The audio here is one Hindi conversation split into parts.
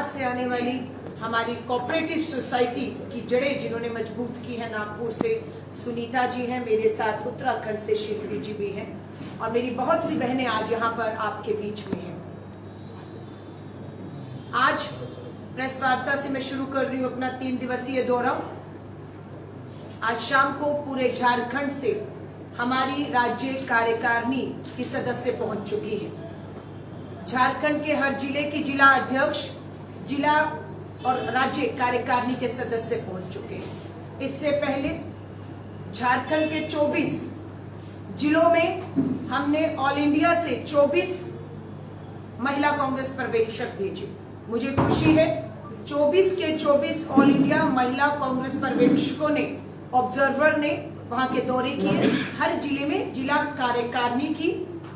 से आने वाली हमारी कोऑपरेटिव सोसाइटी की जड़ें जिन्होंने मजबूत की है, नागपुर से सुनीता जी हैं, मेरे साथ उत्तराखंड से शिल्पी जी भी हैं और मेरी बहुत सी बहनें आज यहाँ पर आपके बीच में हैं। आज प्रेस वार्ता से मैं शुरू कर रही हूँ अपना 3 दिवसीय दौरा। आज शाम को पूरे झारखंड से हमारी राज्य कार्यकारिणी की सदस्य पहुंच चुकी है। झारखंड के हर जिले की जिला अध्यक्ष, जिला और राज्य कार्यकारिणी के सदस्य पहुंच चुके हैं। इससे पहले झारखंड के 24 जिलों में हमने ऑल इंडिया से 24 महिला कांग्रेस पर्यवेक्षक भेजे। मुझे खुशी है 24 के 24 ऑल इंडिया महिला कांग्रेस पर्यवेक्षकों ने, ऑब्जर्वर ने वहां के दौरे किए। हर जिले में जिला कार्यकारिणी की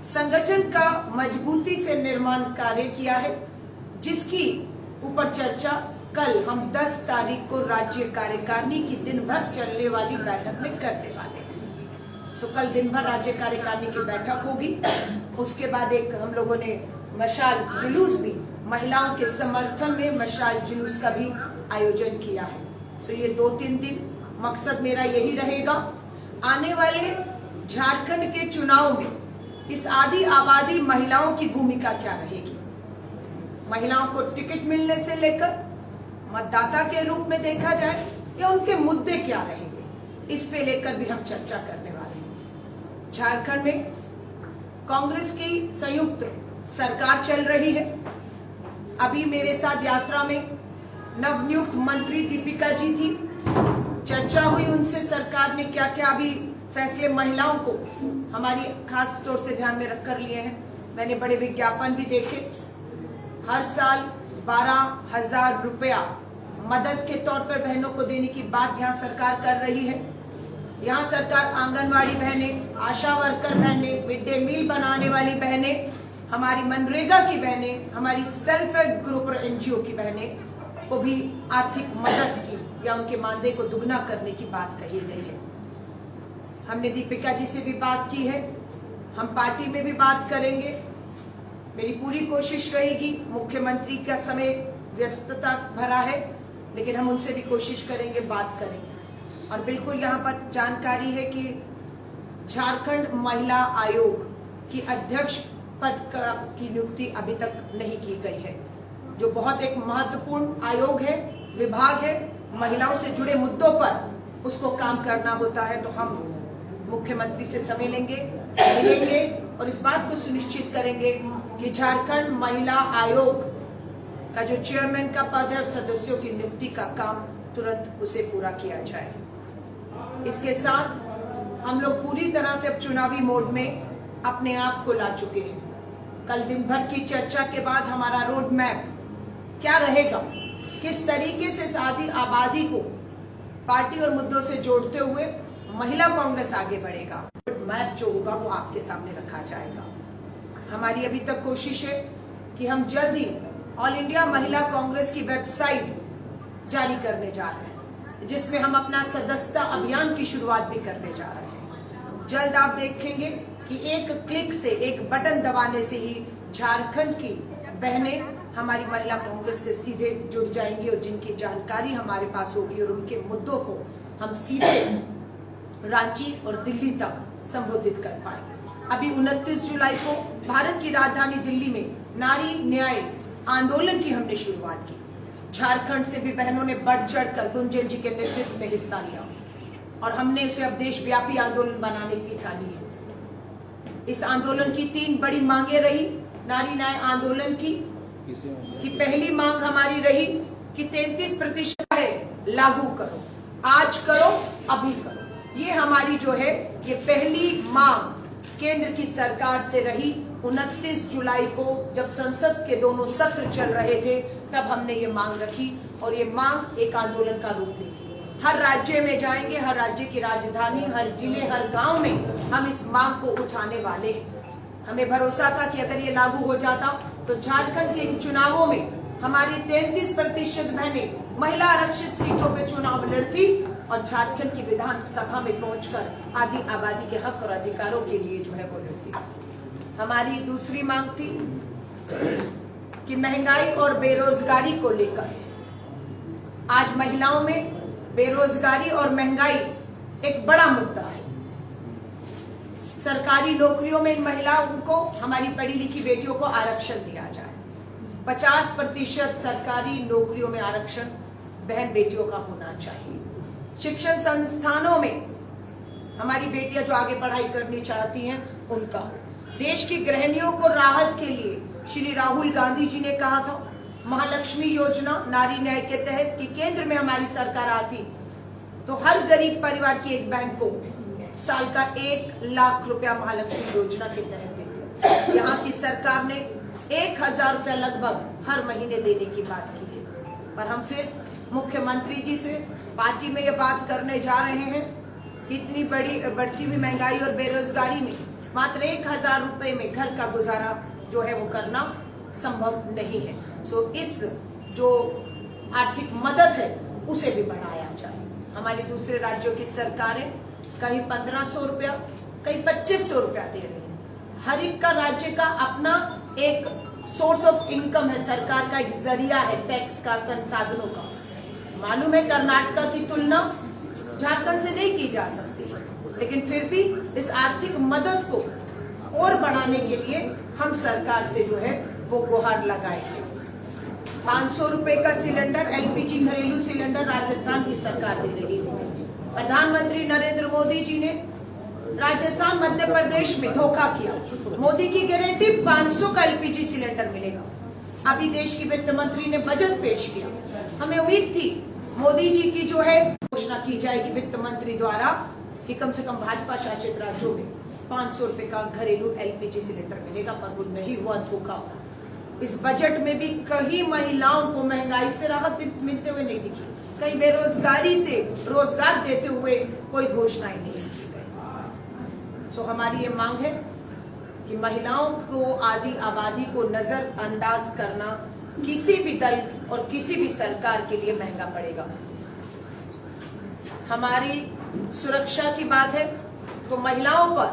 संगठन का मजबूती से निर्माण कार्य किया है, जिसकी ऊपर चर्चा कल हम 10 तारीख को राज्य कार्यकारिणी की दिन भर चलने वाली बैठक में करने वाले हैं। सो कल दिन भर राज्य कार्यकारिणी की बैठक होगी। उसके बाद एक हम लोगों ने मशाल जुलूस भी, महिलाओं के समर्थन में मशाल जुलूस का भी आयोजन किया है। सो ये 2-3 दिन मकसद मेरा यही रहेगा, आने वाले झारखंड के चुनाव में इस आधी आबादी महिलाओं की भूमिका क्या रहेगी, महिलाओं को टिकट मिलने से लेकर मतदाता के रूप में देखा जाए या उनके मुद्दे क्या रहेंगे, इस पे लेकर भी हम चर्चा करने वाले हैं। झारखंड में कांग्रेस की संयुक्त सरकार चल रही है। अभी मेरे साथ यात्रा में नवनियुक्त मंत्री दीपिका जी थी। चर्चा हुई उनसे, सरकार ने क्या क्या अभी फैसले महिलाओं को हमारी खास तौर से ध्यान में रखकर लिए हैं। मैंने बड़े विज्ञापन भी देखे। हर साल 12,000 रुपया मदद के तौर पर बहनों को देने की बात यहाँ सरकार कर रही है। यहाँ सरकार आंगनवाड़ी बहनें, आशा वर्कर बहनें, मिड डे मील बनाने वाली बहनें, हमारी मनरेगा की बहनें, हमारी सेल्फ हेल्प ग्रुप और एनजीओ की बहनें को भी आर्थिक मदद की या उनके मानदेय को दुगना करने की बात कही गई है। हमने दीपिका जी से भी बात की है, हम पार्टी में भी बात करेंगे। मेरी पूरी कोशिश रहेगी, मुख्यमंत्री का समय व्यस्तता भरा है, लेकिन हम उनसे भी कोशिश करेंगे, बात करेंगे। और बिल्कुल यहाँ पर जानकारी है कि झारखंड महिला आयोग की अध्यक्ष पद की नियुक्ति अभी तक नहीं की गई है, जो बहुत एक महत्वपूर्ण आयोग है, विभाग है। महिलाओं से जुड़े मुद्दों पर उसको काम करना होता है। तो हम मुख्यमंत्री से समय मिलेंगे और इस बात को सुनिश्चित करेंगे कि झारखंड महिला आयोग का जो चेयरमैन का पद है और सदस्यों की नियुक्ति का काम तुरंत उसे पूरा किया जाए। इसके साथ हम लोग पूरी तरह से अब चुनावी मोड में अपने आप को ला चुके हैं। कल दिन भर की चर्चा के बाद हमारा रोड मैप क्या रहेगा, किस तरीके से सादी आबादी को पार्टी और मुद्दों से जोड़ते हुए महिला कांग्रेस आगे बढ़ेगा, मैप जो होगा वो आपके सामने रखा जाएगा। हमारी अभी तक कोशिश है कि हम जल्द ही ऑल इंडिया महिला कांग्रेस की वेबसाइट जारी करने जा रहे हैं, जिसमें हम अपना सदस्यता अभियान की शुरुआत भी करने जा रहे हैं। जल्द आप देखेंगे कि एक क्लिक से, एक बटन दबाने से ही झारखंड की बहनें हमारी महिला कांग्रेस से सीधे जुड़ जाएंगी और जिनकी जानकारी हमारे पास होगी और उनके मुद्दों को हम सीधे रांची और दिल्ली तक संबोधित कर पाएंगे। अभी 29 जुलाई को भारत की राजधानी दिल्ली में नारी न्याय आंदोलन की हमने शुरुआत की। झारखंड से भी बहनों ने बढ़ चढ़ कर गुंजन जी के नेतृत्व में हिस्सा लिया और हमने उसे अब देशव्यापी आंदोलन बनाने की ठानी है। इस आंदोलन की 3 बड़ी मांगे रही। नारी न्याय आंदोलन की पहली मांग हमारी रही कि 33% है लागू करो, आज करो, अभी करो। ये हमारी जो है ये पहली मांग केंद्र की सरकार से रही। 29 जुलाई को जब संसद के दोनों सत्र चल रहे थे तब हमने ये मांग रखी और ये मांग एक आंदोलन का रूप लेगी। हर राज्य में जाएंगे, हर राज्य की राजधानी, हर जिले, हर गांव में हम इस मांग को उठाने वाले हैं। हमें भरोसा था कि अगर ये लागू हो जाता तो झारखंड के इन चुनावों में हमारी 33% बहनें महिला आरक्षित सीटों पे चुनाव लड़ती और झारखंड की विधानसभा में पहुंचकर आदि आबादी के हक और अधिकारों के लिए जो है वो लड़ती। हमारी दूसरी मांग थी कि महंगाई और बेरोजगारी को लेकर आज महिलाओं में बेरोजगारी और महंगाई एक बड़ा मुद्दा है। सरकारी नौकरियों में महिलाओं को, हमारी पढ़ी लिखी बेटियों को आरक्षण दिया जाए। 50% सरकारी नौकरियों में आरक्षण बहन बेटियों का होना चाहिए। शिक्षण संस्थानों में हमारी बेटियां जो आगे पढ़ाई करनी चाहती हैं उनका। देश की गृहिणियों को राहत के लिए श्री राहुल गांधी जी ने कहा था महालक्ष्मी योजना नारी न्याय के तहत कि केंद्र में हमारी सरकार आती तो हर गरीब परिवार की एक बहन को साल का 1 लाख रुपया महालक्ष्मी योजना के तहत देते। यहाँ की सरकार ने 1000 रुपया लगभग हर महीने देने की बात की है, पर हम फिर मुख्यमंत्री जी से पार्टी में ये बात करने जा रहे हैं कि इतनी बढ़ती हुई महंगाई और बेरोजगारी में मात्र 1000 रुपए में घर का गुजारा जो है वो करना संभव नहीं है। सो इस जो आर्थिक मदद है उसे भी बढ़ाया जाए। हमारी दूसरे राज्यों की सरकारें कहीं 1500 रुपया, कहीं 2500 रुपया दे रही है। हर एक का राज्य का अपना एक सोर्स ऑफ इनकम है, सरकार का एक जरिया है टैक्स का, संसाधनों का। मालूम है कर्नाटका की तुलना झारखंड से नहीं की जा सकती, लेकिन फिर भी इस आर्थिक मदद को और बढ़ाने के लिए हम सरकार से जो है वो गुहार लगाएंगे। 500 रुपए का सिलेंडर एलपीजी घरेलू सिलेंडर राजस्थान की सरकार दे रही है। प्रधानमंत्री नरेंद्र मोदी जी ने राजस्थान मध्य प्रदेश में धोखा किया। मोदी की गारंटी 500 का एलपीजी सिलेंडर मिलेगा। अभी देश की वित्त मंत्री ने बजट पेश किया, हमें उम्मीद थी मोदी जी की जो है घोषणा की जाएगी वित्त मंत्री द्वारा कि कम से कम भाजपा शासित राज्यों में 500 रुपए का घरेलू एलपीजी सिलेंडर मिलेगा, पर वो नहीं हुआ, धोखा। इस बजट में भी कहीं महिलाओं को महंगाई से राहत मिलते हुए नहीं दिखी, कहीं बेरोजगारी से रोजगार देते हुए कोई घोषणाएं नहीं की गई। सो हमारी ये मांग है कि महिलाओं को, आधी आबादी को नजरअंदाज करना किसी भी दल और किसी भी सरकार के लिए महंगा पड़ेगा। हमारी सुरक्षा की बात है तो महिलाओं पर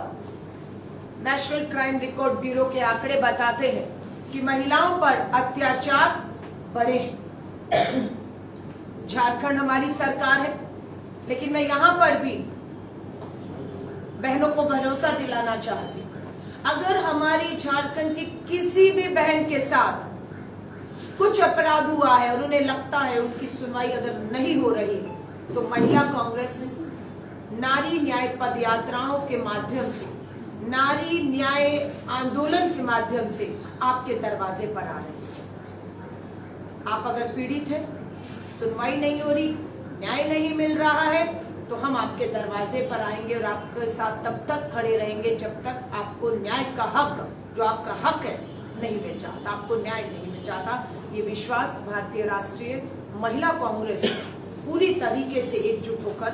नेशनल क्राइम रिकॉर्ड ब्यूरो के आंकड़े बताते हैं कि महिलाओं पर अत्याचार बढ़े हैं। झारखंड हमारी सरकार है, लेकिन मैं यहां पर भी बहनों को भरोसा दिलाना चाहती हूं, अगर हमारी झारखंड की किसी भी बहन के साथ कुछ अपराध हुआ है और उन्हें लगता है उनकी सुनवाई अगर नहीं हो रही तो महिला कांग्रेस नारी न्याय पदयात्राओं के माध्यम से, नारी न्याय आंदोलन के माध्यम से आपके दरवाजे पर आ रही है। आप अगर पीड़ित हैं, सुनवाई नहीं हो रही, न्याय नहीं मिल रहा है, तो हम आपके दरवाजे पर आएंगे और आपके साथ तब तक खड़े रहेंगे जब तक आपको न्याय का हक, जो आपका हक है, नहीं मिल जाता, आपको न्याय नहीं मिल जाता। ये विश्वास भारतीय राष्ट्रीय महिला कांग्रेस पूरी तरीके से एकजुट होकर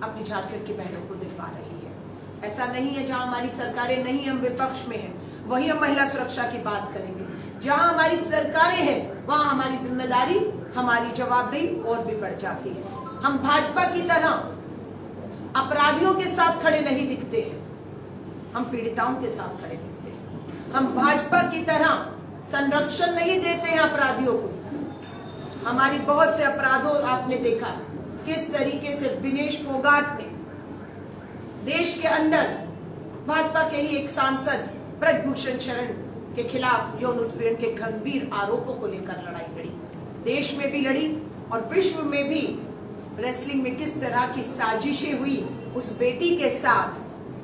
अपनी झारखंड की बहनों को दिलवा रही है। ऐसा नहीं है जहां हमारी सरकारें नहीं, हम विपक्ष में हैं, वही हम महिला सुरक्षा की बात करेंगे। जहां हमारी सरकारें हैं वहां हमारी जिम्मेदारी, हमारी जवाबदेही और भी बढ़ जाती है। हम भाजपा की तरह अपराधियों के साथ खड़े नहीं दिखते हैं, हम पीड़िताओं के साथ खड़े दिखते हैं। हम भाजपा की तरह संरक्षण नहीं देते हैं अपराधियों को। हमारी बहुत से अपराधों आपने देखा किस तरीके से विनेश फोगाट ने देश के अंदर भाजपा के ही एक सांसद ब्रजभूषण शरण के खिलाफ यौन उत्पीड़न के गंभीर आरोपों को लेकर लड़ाई लड़ी, देश में भी लड़ी और विश्व में भी। रेसलिंग में किस तरह की साजिशें हुई उस बेटी के साथ,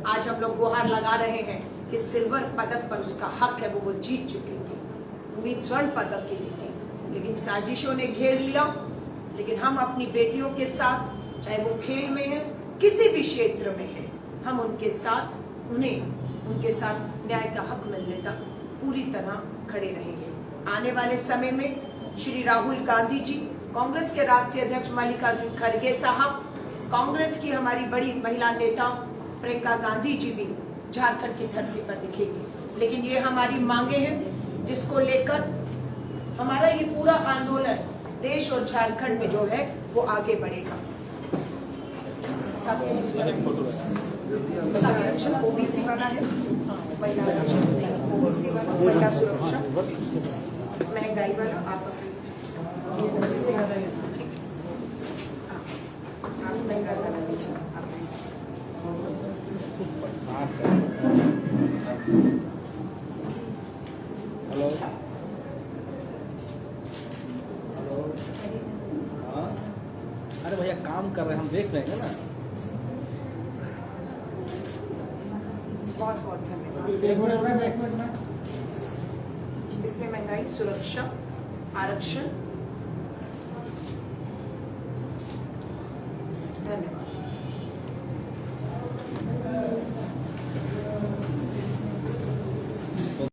आज हम लोग गुहार लगा रहे हैं कि सिल्वर पदक पर उसका हक है, वो जीत चुकी थी। उम्मीद स्वर्ण पदक की थी, लेकिन साजिशों ने घेर लिया। लेकिन हम अपनी बेटियों के साथ, चाहे वो खेल में है, किसी भी क्षेत्र में है, हम उनके साथ, उनके साथ न्याय का हक मिलने तक पूरी तरह खड़े रहेंगे। आने वाले समय में श्री राहुल गांधी जी, कांग्रेस के राष्ट्रीय अध्यक्ष मल्लिकार्जुन खड़गे साहब, कांग्रेस की हमारी बड़ी महिला नेता प्रियंका गांधी जी भी झारखंड की धरती पर दिखेंगे। लेकिन ये हमारी मांगे हैं जिसको लेकर हमारा ये पूरा आंदोलन देश और झारखंड में जो है वो आगे बढ़ेगा। ओबीसी वाला है, महिला ओबीसी वाला, महिला सुरक्षा महंगाई वाला आप ठीक है, आप महंगा वाला लीजिए, आप हेलो हेलो, हाँ, अरे भैया काम कर रहे हैं, हम देख लेंगे ना। बहुत बहुत धन्यवाद। इसमें महंगाई, सुरक्षा, आरक्षण